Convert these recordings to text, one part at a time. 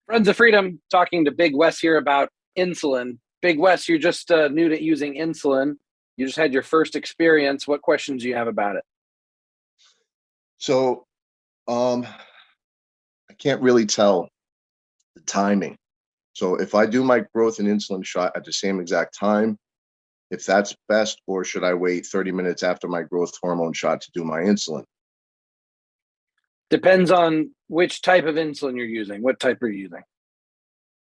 Friends of Freedom, talking to Big Wes here about insulin. Big Wes, you're just new to using insulin. You just had your first experience. What questions do you have about it? So, I can't really tell the timing. So if I do my growth and insulin shot at the same exact time, if that's best, or should I wait 30 minutes after my growth hormone shot to do my insulin? Depends on which type of insulin you're using. What type are you using?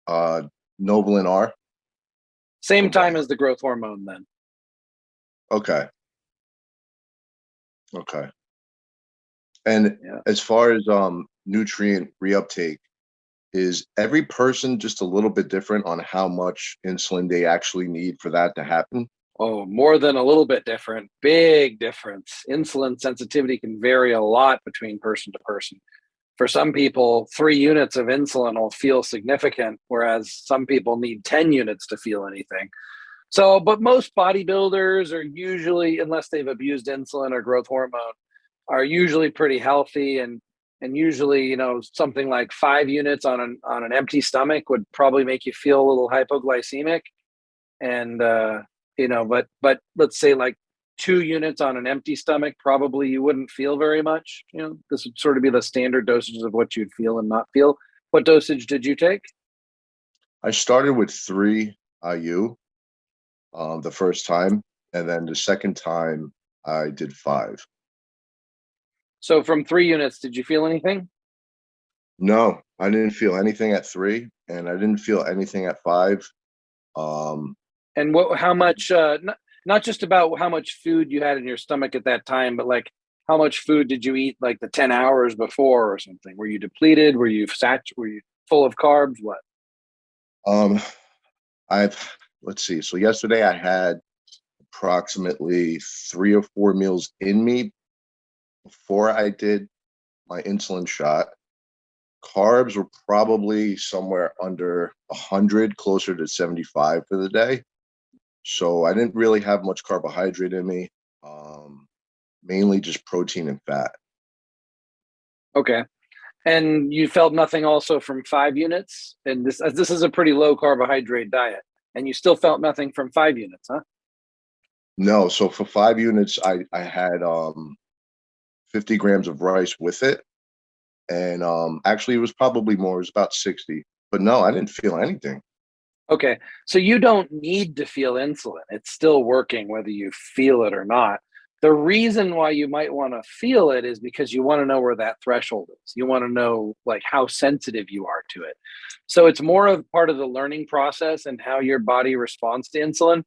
Uh, Novolin R. Same time as the growth hormone then. Okay. Okay. And Yeah. as far as nutrient reuptake, is every person just a little bit different on how much insulin they actually need for that to happen? Oh, more than a little bit different. Big difference. Insulin sensitivity can vary a lot between person to person. For some people, 3 units of insulin will feel significant, whereas some people need 10 units to feel anything. So, but most bodybuilders are usually, unless they've abused insulin or growth hormone, are usually pretty healthy, and usually, something like 5 units on an empty stomach would probably make you feel a little hypoglycemic. And but let's say like 2 units on an empty stomach, probably you wouldn't feel very much. This would sort of be the standard dosages of what you'd feel and not feel. What dosage did you take? I started with 3 IU the first time, and then the second time I did 5. So from 3 units, did you feel anything? No, I didn't feel anything at 3, and I didn't feel anything at 5. Um, And how much, not just about how much food you had in your stomach at that time, but like how much food did you eat like the 10 hours before or something? Were you depleted? Were you full of carbs? What? um, I've let's see. So yesterday I had approximately 3 or 4 meals in me before I did my insulin shot. Carbs were probably somewhere under 100, closer to 75 for the day. So I didn't really have much carbohydrate in me, mainly just protein and fat. Okay. And you felt nothing also from 5 units? And this is a pretty low carbohydrate diet. And you still felt nothing from 5 units, huh? No, so for 5 units, I had 50 grams of rice with it, and actually it was probably more. It was about 60, but no, I didn't feel anything. Okay. So you don't need to feel insulin. It's still working whether you feel it or not. The reason why you might want to feel it is because you want to know where that threshold is. You want to know like how sensitive you are to it. So it's more of part of the learning process and how your body responds to insulin.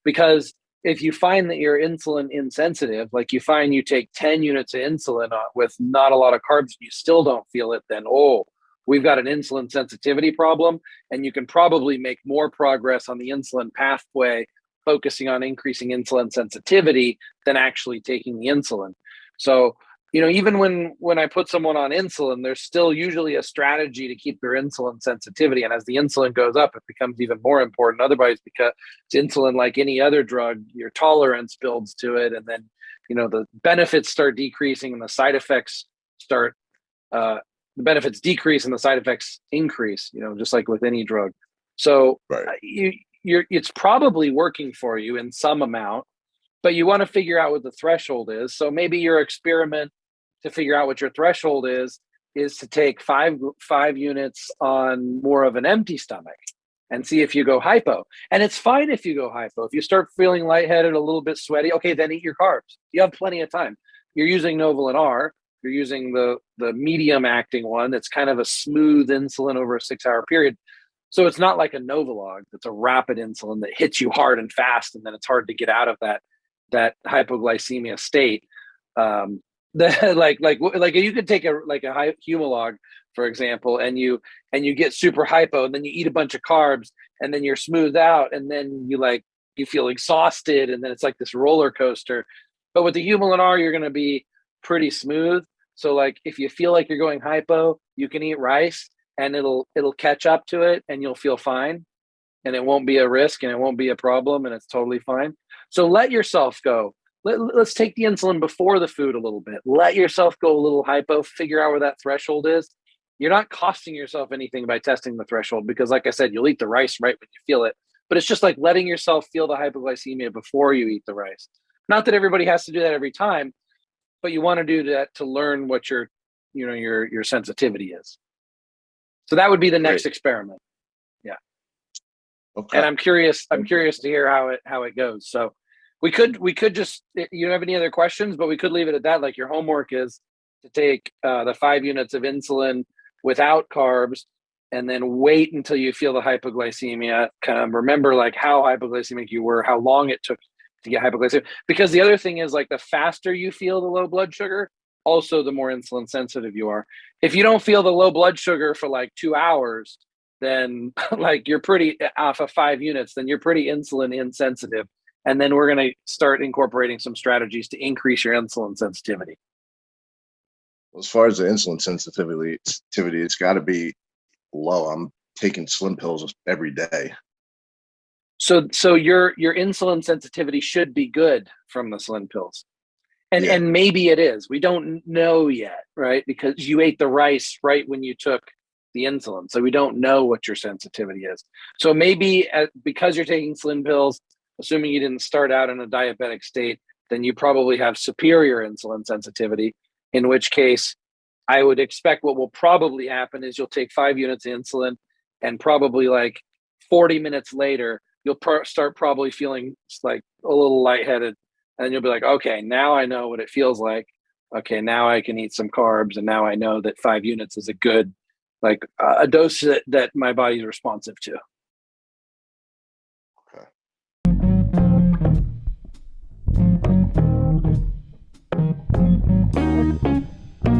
Because if you find that you're insulin insensitive, like you find you take 10 units of insulin with not a lot of carbs, you still don't feel it, then, oh, we've got an insulin sensitivity problem. And you can probably make more progress on the insulin pathway, focusing on increasing insulin sensitivity than actually taking the insulin. So, even when I put someone on insulin, there's still usually a strategy to keep their insulin sensitivity. And as the insulin goes up, it becomes even more important. Otherwise, because it's insulin, like any other drug, your tolerance builds to it. And then, the benefits start decreasing and the side effects start, the benefits decrease and the side effects increase, just like with any drug. So Right. it's probably working for you in some amount, but you want to figure out what the threshold is. So maybe your experiment to figure out what your threshold is to take five units on more of an empty stomach and see if you go hypo. And it's fine if you go hypo. If you start feeling lightheaded, a little bit sweaty, okay, then eat your carbs. You have plenty of time. You're using Novolin R. You're using the medium acting one. It's kind of a smooth insulin over a 6-hour period. So it's not like a Novolog. It's a rapid insulin that hits you hard and fast, and then it's hard to get out of that hypoglycemia state. Like you could take a high Humalog, for example, and you get super hypo, and then you eat a bunch of carbs, and then you're smoothed out, and then you feel exhausted, and then it's like this roller coaster. But with the Humulin R, you're going to be pretty smooth. So like if you feel like you're going hypo, you can eat rice, and it'll catch up to it, and you'll feel fine, and it won't be a risk, and it won't be a problem, and it's totally fine. So let yourself go. Let's take the insulin before the food a little bit. Let yourself go a little hypo, figure out where that threshold is, you're not costing yourself anything by testing the threshold, because like I said, you'll eat the rice right when you feel it. But it's just like letting yourself feel the hypoglycemia before you eat the rice. Not that everybody has to do that every time, but you want to do that to learn what your, your sensitivity is. So that would be the next Great. experiment. Yeah. Okay. And I'm curious to hear how it goes. So we could just, you don't have any other questions, but we could leave it at that. Like, your homework is to take the 5 units of insulin without carbs, and then wait until you feel the hypoglycemia. Kind of remember like how hypoglycemic you were, how long it took to get hypoglycemia. Because the other thing is, like, the faster you feel the low blood sugar, also the more insulin sensitive you are. If you don't feel the low blood sugar for like 2 hours, then like you're pretty off of 5 units, then you're pretty insulin insensitive. And then we're going to start incorporating some strategies to increase your insulin sensitivity. As far as the insulin sensitivity, it's got to be low. I'm taking slim pills every day. So your insulin sensitivity should be good from the slim pills. And maybe it is. We don't know yet, right? Because you ate the rice right when you took the insulin. So we don't know what your sensitivity is. So maybe because you're taking slim pills, assuming you didn't start out in a diabetic state, then you probably have superior insulin sensitivity, in which case I would expect what will probably happen is you'll take 5 units of insulin, and probably like 40 minutes later, you'll start probably feeling like a little lightheaded. And you'll be like, okay, now I know what it feels like. Okay, now I can eat some carbs. And now I know that 5 units is a good, like a dose that my body's responsive to.